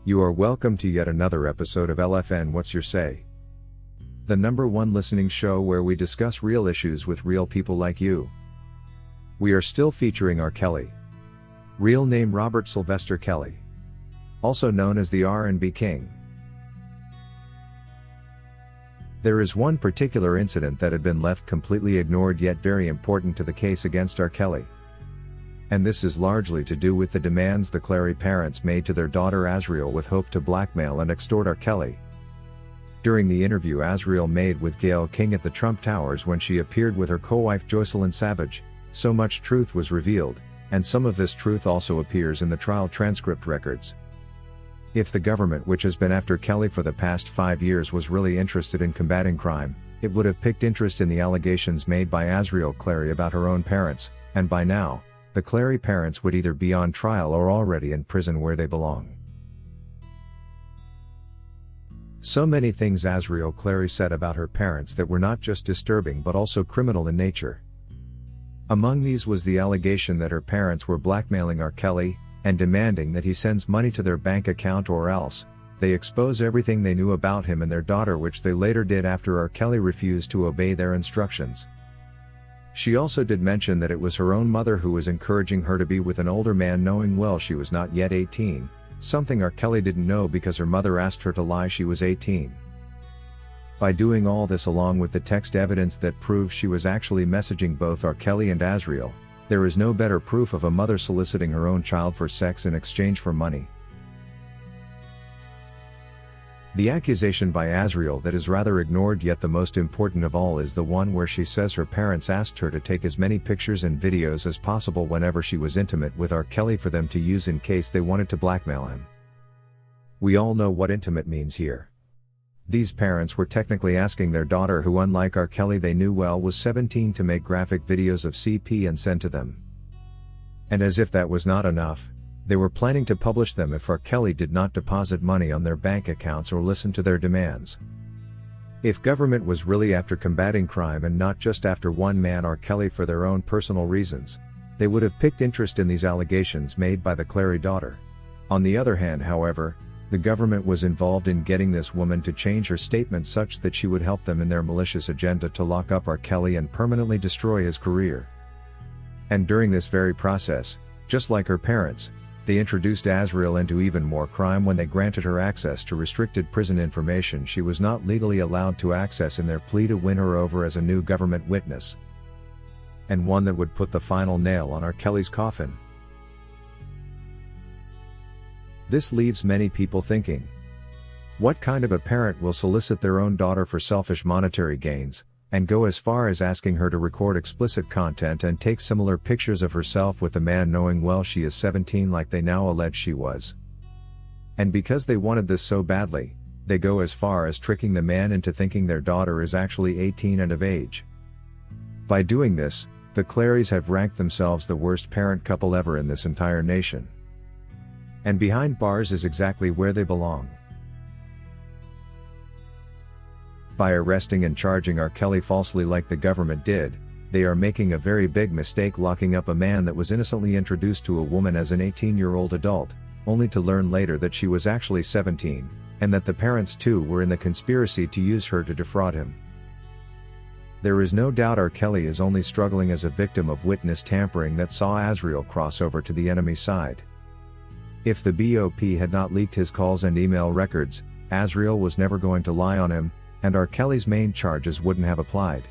You are welcome to yet another episode of LFN What's Your Say? The #1 listening show where we discuss real issues with real people like you. We are still featuring R. Kelly. Real name Robert Sylvester Kelly. Also known as the R&B King. There is one particular incident that had been left completely ignored yet very important to the case against R. Kelly. And this is largely to do with the demands the Clary parents made to their daughter Azriel with hope to blackmail and extort R. Kelly. During the interview Azriel made with Gayle King at the Trump Towers when she appeared with her co-wife Joycelyn Savage, so much truth was revealed, and some of this truth also appears in the trial transcript records. If the government, which has been after Kelly for the past 5 years, was really interested in combating crime, it would have picked interest in the allegations made by Azriel Clary about her own parents, and by now, the Clary parents would either be on trial or already in prison where they belong. So many things Azriel Clary said about her parents that were not just disturbing but also criminal in nature. Among these was the allegation that her parents were blackmailing R. Kelly, and demanding that he sends money to their bank account or else they expose everything they knew about him and their daughter, which they later did after R. Kelly refused to obey their instructions. She also did mention that it was her own mother who was encouraging her to be with an older man, knowing well she was not yet 18, something R. Kelly didn't know because her mother asked her to lie she was 18. By doing all this along with the text evidence that proves she was actually messaging both R. Kelly and Azriel, there is no better proof of a mother soliciting her own child for sex in exchange for money. The accusation by Azriel that is rather ignored yet the most important of all is the one where she says her parents asked her to take as many pictures and videos as possible whenever she was intimate with R. Kelly for them to use in case they wanted to blackmail him. We all know what intimate means here. These parents were technically asking their daughter, who unlike R. Kelly they knew well was 17, to make graphic videos of CP and send to them. And as if that was not enough, they were planning to publish them if R. Kelly did not deposit money on their bank accounts or listen to their demands. If government was really after combating crime and not just after one man, R. Kelly, for their own personal reasons, they would have picked interest in these allegations made by the Clary daughter. On the other hand, however, the government was involved in getting this woman to change her statement such that she would help them in their malicious agenda to lock up R. Kelly and permanently destroy his career. And during this very process, just like her parents, they introduced Azriel into even more crime when they granted her access to restricted prison information she was not legally allowed to access in their plea to win her over as a new government witness. And one that would put the final nail on R. Kelly's coffin. This leaves many people thinking, what kind of a parent will solicit their own daughter for selfish monetary gains, and go as far as asking her to record explicit content and take similar pictures of herself with the man, knowing well she is 17 like they now allege she was? And because they wanted this so badly, they go as far as tricking the man into thinking their daughter is actually 18 and of age. By doing this, the Clarys have ranked themselves the worst parent couple ever in this entire nation. And behind bars is exactly where they belong. By arresting and charging R. Kelly falsely like the government did, they are making a very big mistake, locking up a man that was innocently introduced to a woman as an 18-year-old adult, only to learn later that she was actually 17, and that the parents too were in the conspiracy to use her to defraud him. There is no doubt R. Kelly is only struggling as a victim of witness tampering that saw Azriel cross over to the enemy side. If the BOP had not leaked his calls and email records, Azriel was never going to lie on him, and R. Kelly's main charges wouldn't have applied.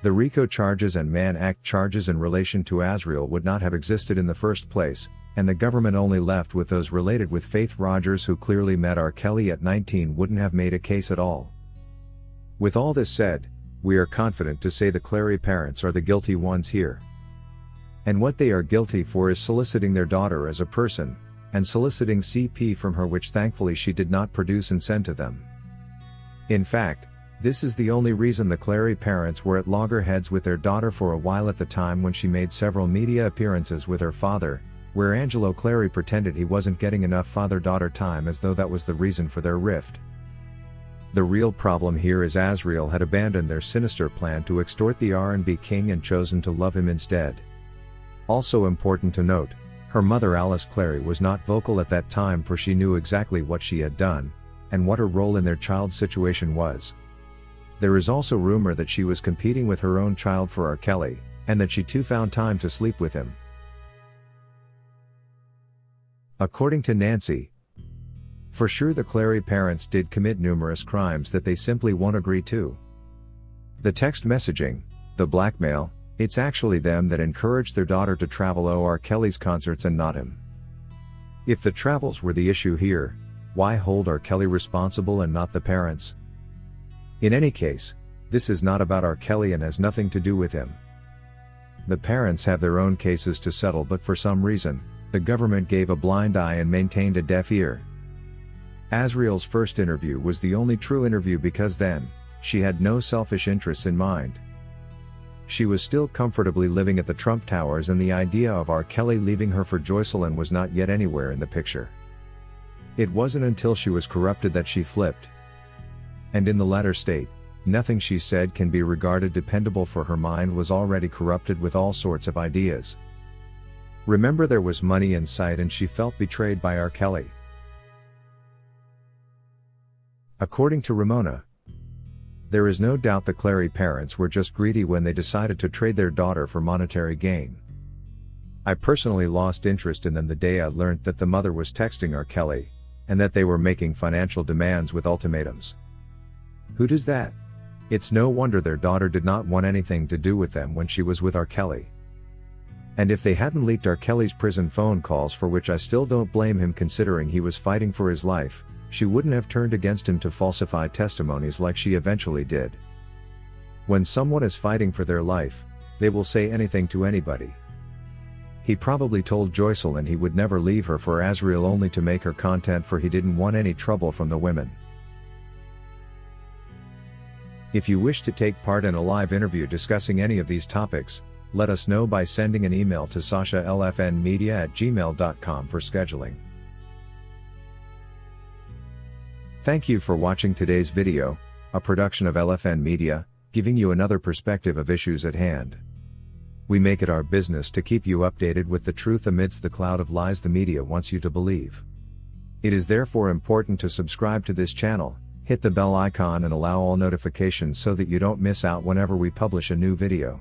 The RICO charges and Mann Act charges in relation to Azriel would not have existed in the first place, and the government only left with those related with Faith Rogers, who clearly met R. Kelly at 19, wouldn't have made a case at all. With all this said, we are confident to say the Clary parents are the guilty ones here. And what they are guilty for is soliciting their daughter as a person, and soliciting CP from her, which thankfully she did not produce and send to them. In fact, this is the only reason the Clary parents were at loggerheads with their daughter for a while at the time when she made several media appearances with her father, where Angelo Clary pretended he wasn't getting enough father-daughter time as though that was the reason for their rift. The real problem here is Azriel had abandoned their sinister plan to extort the R&B king and chosen to love him instead. Also important to note, Her mother Alice Clary was not vocal at that time, for she knew exactly what she had done, and what her role in their child's situation was. There is also rumor that she was competing with her own child for R. Kelly, and that she too found time to sleep with him. According to Nancy, for sure the Clary parents did commit numerous crimes that they simply won't agree to. The text messaging, the blackmail, it's actually them that encouraged their daughter to travel to R. Kelly's concerts and not him. If the travels were the issue here, why hold R. Kelly responsible and not the parents? In any case, this is not about R. Kelly and has nothing to do with him. The parents have their own cases to settle, but for some reason, the government gave a blind eye and maintained a deaf ear. Azriel's first interview was the only true interview because then, she had no selfish interests in mind. She was still comfortably living at the Trump Towers, and the idea of R. Kelly leaving her for Joycelyn was not yet anywhere in the picture. It wasn't until she was corrupted that she flipped. And in the latter state, nothing she said can be regarded dependable, for her mind was already corrupted with all sorts of ideas. Remember, there was money in sight and she felt betrayed by R. Kelly. According to Ramona, there is no doubt the Clary parents were just greedy when they decided to trade their daughter for monetary gain. I personally lost interest in them the day I learned that the mother was texting R. Kelly, and that they were making financial demands with ultimatums. Who does that? It's no wonder their daughter did not want anything to do with them when she was with R. Kelly. And if they hadn't leaked R. Kelly's prison phone calls, for which I still don't blame him considering he was fighting for his life, she wouldn't have turned against him to falsify testimonies like she eventually did. When someone is fighting for their life, they will say anything to anybody. He probably told Joycelyn he would never leave her for Azriel only to make her content, for he didn't want any trouble from the women. If you wish to take part in a live interview discussing any of these topics, let us know by sending an email to sashalfnmedia@gmail.com for scheduling. Thank you for watching today's video, a production of LFN Media, giving you another perspective of issues at hand. We make it our business to keep you updated with the truth amidst the cloud of lies the media wants you to believe. It is therefore important to subscribe to this channel, hit the bell icon and allow all notifications so that you don't miss out whenever we publish a new video.